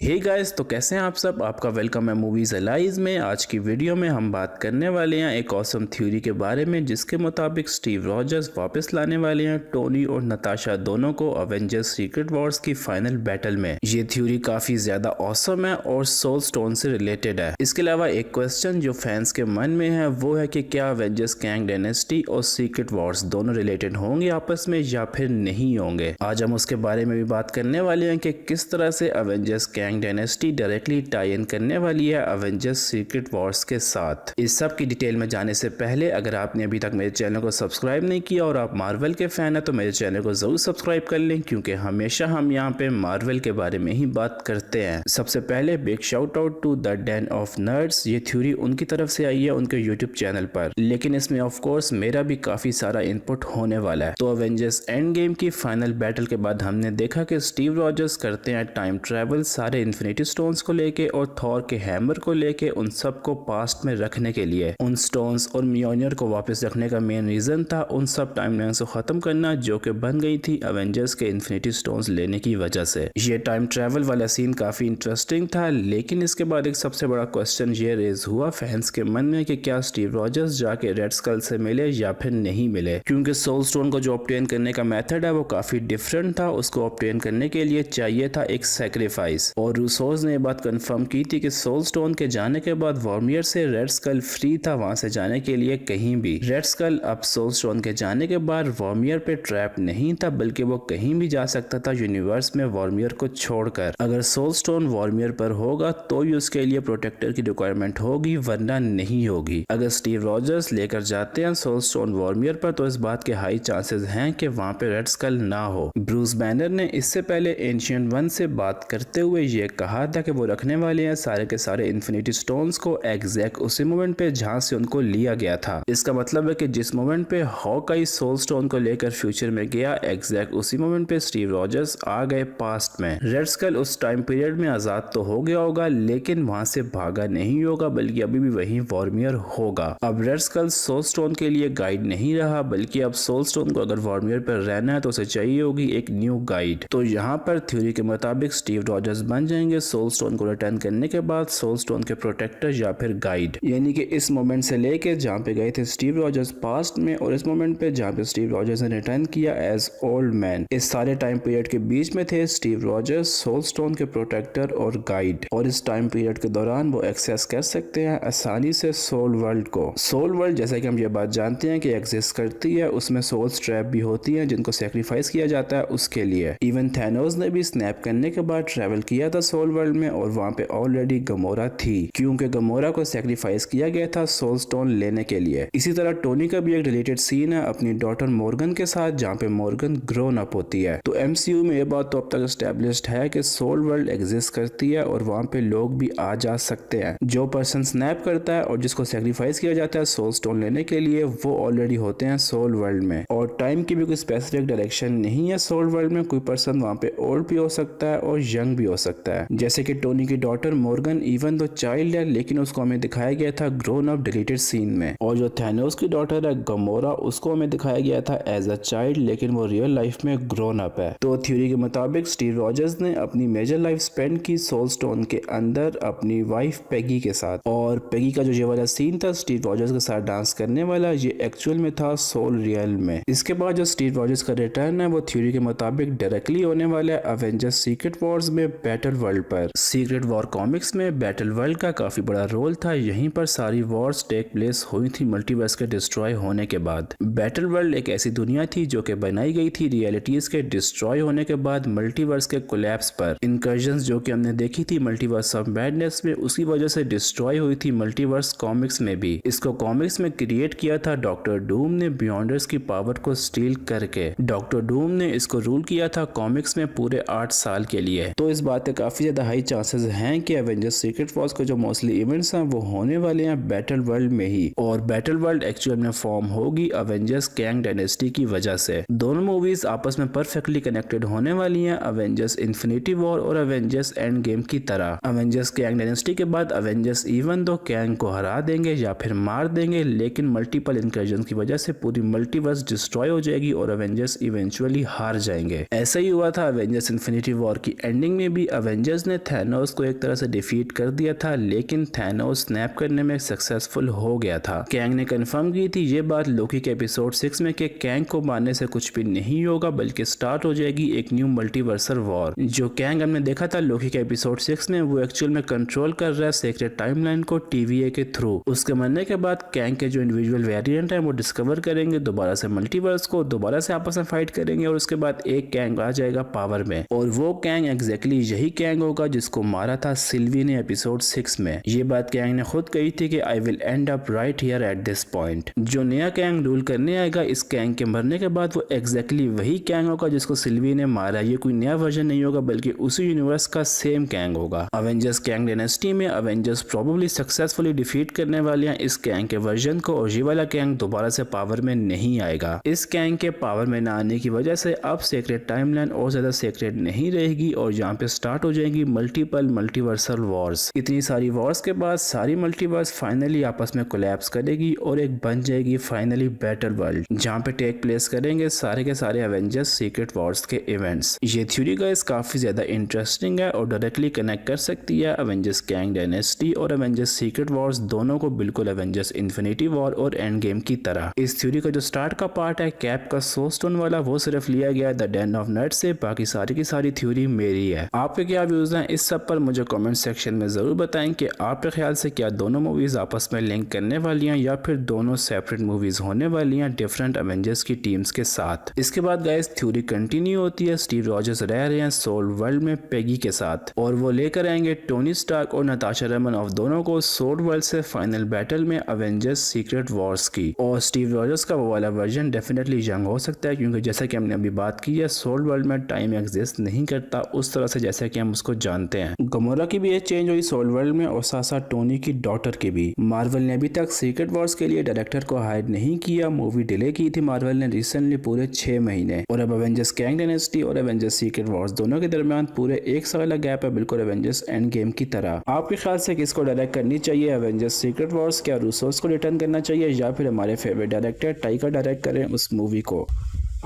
Hey guys, तो कैसे हैं आप सब। आपका वेलकम है मूवीज एलाइज में। आज की वीडियो में हम बात करने वाले हैं एक ऑसम थ्योरी के बारे में, जिसके मुताबिक स्टीव रॉजर्स वापस लाने वाले हैं टोनी और नताशा दोनों को अवेंजर्स सीक्रेट वॉर्स की फाइनल बैटल में। ये थ्योरी काफी ज्यादा ऑसम है और सोल स्टोन से रिलेटेड है। इसके अलावा एक क्वेश्चन जो फैंस के मन में है वो है कि क्या अवेंजर्स कैंग डायनेस्टी और सीक्रेट वॉर्स दोनों रिलेटेड होंगे आपस में या फिर नहीं होंगे। आज हम उसके बारे में भी बात करने वाले हैं कि किस तरह से Avengers Kang Dynasty directly tie in करने वाली है अवेंजर्स सीक्रेट वॉर्स के साथ। इस सब की डिटेल में जाने से पहले अगर आपने अभी तक मेरे चैनल को सब्सक्राइब नहीं किया और आप मार्वल के फैन हैं तो मेरे चैनल को जरूर सब्सक्राइब कर लें, क्योंकि हमेशा हम यहाँ पे मार्वल के बारे में ही बात करते हैं। सबसे पहले big shout out to the den of nerds. ये थ्योरी उनकी तरफ से आई है उनके यूट्यूब चैनल पर, लेकिन इसमें ऑफ कोर्स मेरा भी काफी सारा इनपुट होने वाला है। तो अवेंजर्स एंड गेम की फाइनल बैटल के बाद हमने देखा कि स्टीव रॉजर्स करते हैं टाइम ट्रेवल सारे इन्फिनिटी स्टोन्स को लेके और थॉर के हैमर को लेके उन सबको पास्ट में रखने के लिए। उन स्टोन्स और मियोनियर को वापस रखने का मेन रीजन था उन सब टाइमलाइंस को खत्म करना जो कि बन गई थी अवेंजर्स के इन्फिनिटी स्टोन्स लेने की वजह से। ये टाइम ट्रेवल वाला सीन काफी इंटरेस्टिंग था, लेकिन इसके बाद एक सबसे बड़ा क्वेश्चन ये रेज हुआ फैंस के मन में कि क्या स्टीव रॉजर्स जाके रेड स्कल से मिले या फिर नहीं मिले, क्योंकि सोल स्टोन को जो ऑब्टेन करने का मेथड है वो काफी डिफरेंट था। उसको ऑब्टेन करने के लिए चाहिए था एक सैक्रिफाइस, और रूसोस ने बात कंफर्म की थी कि सोल स्टोन के जाने के बाद वॉर्मियर से रेड स्कल फ्री था वहां से जाने के लिए कहीं भी। रेड स्कल अब सोल स्टोन के जाने के बाद वॉर्मियर पे ट्रैप नहीं था, बल्कि वो कहीं भी जा सकता था यूनिवर्स में वॉर्मियर को छोड़कर। अगर सोल स्टोन वॉर्मियर पर होगा तो ही उसके लिए प्रोटेक्टर की रिक्वायरमेंट होगी, वरना नहीं होगी। अगर स्टीव रॉजर्स लेकर जाते हैं सोल स्टोन वॉर्मियर पर तो इस बात के हाई चांसेस हैं कि वहां पे रेड स्कल ना हो। ब्रूस बैनर ने इससे पहले एंशिएंट वन से बात करते हुए ये कहा था कि वो रखने वाले हैं सारे के सारे इन्फिनिटी स्टोन्स को एग्जैक्ट उसी मोमेंट पे जहां से उनको लिया गया था। इसका मतलब है कि जिस मोमेंट पे हॉकाई सोल स्टोन को लेकर फ्यूचर में गया, एग्जैक्ट उसी मोमेंट पे स्टीव रॉजर्स आ गए पास्ट में। रेड स्कल उस टाइम पीरियड में आजाद तो हो गया होगा, लेकिन वहां से भागा नहीं होगा, बल्कि अभी भी वही वॉर्मियर होगा। अब रेड स्कल सोल स्टोन के लिए गाइड नहीं रहा, बल्कि अब सोल स्टोन को अगर वॉर्मियर पर रहना है तो उसे चाहिए होगी एक न्यू गाइड। तो यहाँ पर थ्योरी के मुताबिक स्टीव रॉजर्स बन जाएंगे सोल स्टोन को रिटर्न करने के बाद सोल स्टोन के प्रोटेक्टर या फिर गाइड। यानी कि इस मोमेंट से लेके जहाँ पे गए थे स्टीव रॉजर्स पास्ट में और इस मोमेंट पे जहाँ पे स्टीव रॉजर्स ने रिटर्न किया एज ओल्ड मैन, इस सारे टाइम पीरियड के बीच में थे स्टीव रॉजर्स, सोल स्टोन के प्रोटेक्टर और गाइड। और इस टाइम पीरियड के दौरान वो एक्सेस कर सकते हैं आसानी से सोल वर्ल्ड को। सोल वर्ल्ड जैसा कि हम ये बात जानते हैं कि एग्जिस्ट करती है, उसमें सोल ट्रैप भी होती है जिनको सेक्रीफाइस किया जाता है उसके लिए। इवन थैनोस ने भी स्नैप करने के बाद ट्रेवल किया था सोल वर्ल्ड में और वहां पे ऑलरेडी गमोरा थी, क्योंकि गमोरा को सैक्रिफाइस किया गया था सोल स्टोन लेने के लिए। इसी तरह टोनी का भी एक रिलेटेड सीन है अपनी डॉटर मॉर्गन के साथ, जहाँ पे मॉर्गन ग्रोन अप होती है। तो एमसीयू में ये बात तो अब तक एस्टेब्लिश्ड है कि सोल वर्ल्ड एग्जिस्ट करती है और वहां पे लोग भी आ जा सकते हैं। जो पर्सन स्नैप करता है और जिसको सैक्रिफाइस किया जाता है सोल स्टोन लेने के लिए, वो ऑलरेडी होते हैं सोल वर्ल्ड में। और टाइम की भी कोई स्पेसिफिक डायरेक्शन नहीं है सोल वर्ल्ड में। कोई पर्सन वहां पे ओल्ड भी हो सकता है और यंग भी हो सकता है, जैसे कि टोनी की daughter Morgan even though child है, लेकिन उसको हमें दिखाया गया था ग्रोन अप डिलीटेड सीन में। और जो थैनोस की डॉटर है गमोरा, उसको हमें दिखाया गया था एज अ चाइल्ड, लेकिन वो रियल लाइफ में ग्रोन अप है। तो थ्योरी के मुताबिक स्टीव रॉजर्स ने अपनी मेजर लाइफ स्पेंड की सोल स्टोन के अंदर अपनी वाइफ पेगी के साथ, और पेगी का जो ये वाला सीन था स्टीव रॉजर्स के साथ डांस करने वाला, ये एक्चुअल में था सोल रियल में। इसके बाद जो स्टीव रॉजर्स का रिटर्न है वो थ्योरी के मुताबिक डायरेक्टली होने वाला है अवेंजर्स सीक्रेट वॉर्स में बैटल वर्ल्ड पर। सीक्रेट वॉर कॉमिक्स में बैटल वर्ल्ड का काफी बड़ा रोल था, यहीं पर सारी वॉर्स टेक प्लेस हुई थी मल्टीवर्स के डिस्ट्रॉय होने के बाद। बैटल वर्ल्ड एक ऐसी दुनिया थी जो कि बनाई गई थी रियलिटीज के डिस्ट्रॉय होने के बाद मल्टीवर्स के कोलैप्स पर। इनकर्जन्स जो कि हमने देखी थी मल्टीवर्स ऑफ मैडनेस में, उसी वजह से डिस्ट्रॉय हुई थी मल्टीवर्स कॉमिक्स में भी। इसको कॉमिक्स में क्रिएट किया था डॉक्टर डूम ने बियॉन्डर्स की पावर को स्टील करके। डॉक्टर डूम ने इसको रूल किया था कॉमिक्स में पूरे 8 साल के लिए। तो इस बात के काफी ज्यादा हाई चांसेस हैं कि एवेंजर्स सीक्रेट वॉर्स के जो मोस्टली इवेंट्स हैं वो होने वाले हैं बैटल वर्ल्ड में ही, और बैटल वर्ल्ड एक्चुअल में फॉर्म होगी अवेंजर्स कैंग डायनेस्टी की वजह से। दोनों मूवीज आपस में परफेक्टली कनेक्टेड होने वाली हैं, अवेंजर्स इन्फिनिटी वॉर और अवेंजर्स एंड गेम की तरह। अवेंजर्स कैंग डायनेस्टी के बाद अवेंजर्स इवन दो कैंग को हरा देंगे या फिर मार देंगे, लेकिन मल्टीपल इनकर्जन की वजह से पूरी मल्टीवर्स डिस्ट्रॉय हो जाएगी और अवेंजर्स इवेंचुअली हार जाएंगे। ऐसा ही हुआ था अवेंजर्स इन्फिनिटी वॉर की एंडिंग में भी। एवेंजर्स ने थैनोस को एक तरह से डिफीट कर दिया था, लेकिन थैनोस स्नैप करने में सक्सेसफुल हो गया था। कैंग ने कंफर्म की थी ये बात लोकी के एपिसोड 6 में कि कैंग को मारने से कुछ भी नहीं होगा, बल्कि स्टार्ट हो जाएगी एक न्यू मल्टीवर्सल वॉर। जो कैंग हमने देखा था लोकी के एपिसोड 6 में, वो एक्चुअल में कंट्रोल कर रहा है सीक्रेट टाइमलाइन को TVA के थ्रू। उसके मरने के बाद कैंग के जो इंडिविजुअल वेरिएंट है वो डिस्कवर करेंगे दोबारा से मल्टीवर्स को, दोबारा से आपस में फाइट करेंगे और उसके बाद एक कैंग आ जाएगा पावर में, और वो कैंग एग्जैक्टली यही कैंग होगा जिसको मारा था सिल्वी ने एपिसोड 6 में। ये बात कैंग ने खुद कही थी कि I will and up right here at this point. जो नया कैंग रूल करने आएगा इस कैंग के मरने के बाद, वो एग्जैक्टली वही कैंग होगा जिसको सिल्वी ने मारा। ये कोई नया वर्जन नहीं होगा, बल्कि उसी यूनिवर्स का सेम कैंग होगा। अवेंजर्स कैंग डायनेस्टी में अवेंजर्स प्रोबेबली सक्सेसफुली डिफीट करने वाले हैं इस कैंग के वर्जन को, और ये वाला कैंग दोबारा से पावर में नहीं आएगा। इस कैंग के पावर में न आने की वजह से अब सीक्रेट टाइमलाइन और ज्यादा सीक्रेट नहीं रहेगी, और यहाँ पे स्टार्ट हो जाएगी मल्टीपल मल्टीवर्सल वॉर्स। इतनी सारी वॉर्स के बाद सारी मल्टीवर्स फाइनली आपस में कोलैप्स करेगी और एक बन जाएगी फाइनली बेटर वर्ल्ड, जहाँ पे टेक प्लेस करेंगे सारे के सारे एवेंजर्स सीक्रेट वॉर्स के इवेंट्स। ये थ्योरी गाइस काफी ज्यादा इंटरेस्टिंग है और डायरेक्टली कनेक्ट कर सकती है अवेंजर्स कैंग डायनेस्टी और अवेंजर्स सीक्रेट वॉर्स दोनों को, बिल्कुल एवेंजर्स इन्फिनिटी वॉर और एंड गेम की तरह। इस थ्योरी का जो स्टार्ट का पार्ट है कैप का सोल स्टोन वाला, वो सिर्फ लिया गया है द डेन ऑफ नट से, बाकी सारी की सारी थ्योरी मेरी है। आपके क्या व्यूज हैं इस सब पर मुझे कमेंट सेक्शन में जरूर बताएं कि आपके ख्याल से क्या दोनों मूवीज आपस में लिंक करने वाली हैं या फिर दोनों सेपरेट मूवीज होने वाली हैं डिफरेंट एवेंजर्स की टीम्स के साथ। इसके बाद गाइस थ्योरी कंटिन्यू होती है, स्टीव रॉजर्स रह रहे हैं सोल वर्ल्ड में पेगी के साथ, और वो लेकर आएंगे टोनी स्टार्क और नताशा रेमन दोनों को सोल वर्ल्ड से फाइनल बैटल में अवेंजर्स सीक्रेट वॉर्स की। और स्टीव रॉजर्स का वो वाला वर्जन डेफिनेटली यंग हो सकता है, क्योंकि जैसा कि हमने अभी बात की है सोल वर्ल्ड में टाइम एग्जिस्ट नहीं करता उस तरह से जैसा कि हम उसको जानते हैं। गमोरा की भी एज चेंज हुई सोल वर्ल्ड में, और साथ साथ टोनी की डॉटर की भी। मार्वल ने अभी तक सीक्रेट वॉर्स के लिए डायरेक्टर को हायर नहीं किया, मूवी डिले की थी मार्वल ने रिसेंटली पूरे 6 महीने, और अब अवेंजर्स कैंग डायनेस्टी और अवेंजर्स सीक्रेट वॉर्स दोनों के दरमियान पूरे 1 साल का गैप है, बिल्कुल अवेंजर्स एंड गेम की तरह। आपके ख्याल से किसको डायरेक्ट करनी चाहिए अवेंजर्स सीक्रेट वॉर्स? क्या रूसोस को रिटर्न करना चाहिए या फिर हमारे फेवरेट डायरेक्टर टाइका डायरेक्ट करें उस मूवी को?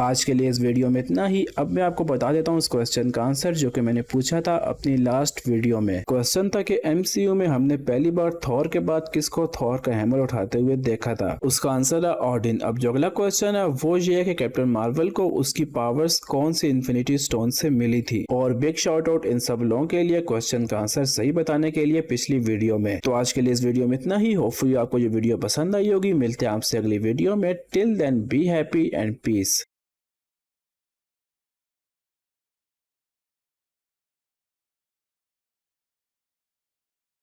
आज के लिए इस वीडियो में इतना ही। अब मैं आपको बता देता हूँ उस क्वेश्चन का आंसर जो कि मैंने पूछा था अपनी लास्ट वीडियो में। क्वेश्चन था कि MCU में हमने पहली बार थॉर के बाद किसको थॉर का हैमर उठाते हुए देखा था? उसका आंसर है ऑडिन। अब जो अगला क्वेश्चन है वो ये है कि कैप्टन मार्वल को उसकी पावर्स कौन सी इन्फिनिटी स्टोन से मिली थी? और बिग शाउट आउट इन सब लोगों के लिए क्वेश्चन का आंसर सही बताने के लिए पिछली वीडियो में। तो आज के लिए इस वीडियो में इतना ही। होपफुली आपको ये वीडियो पसंद आई होगी। मिलते हैं आपसे अगली वीडियो में। Till then be happy and piece.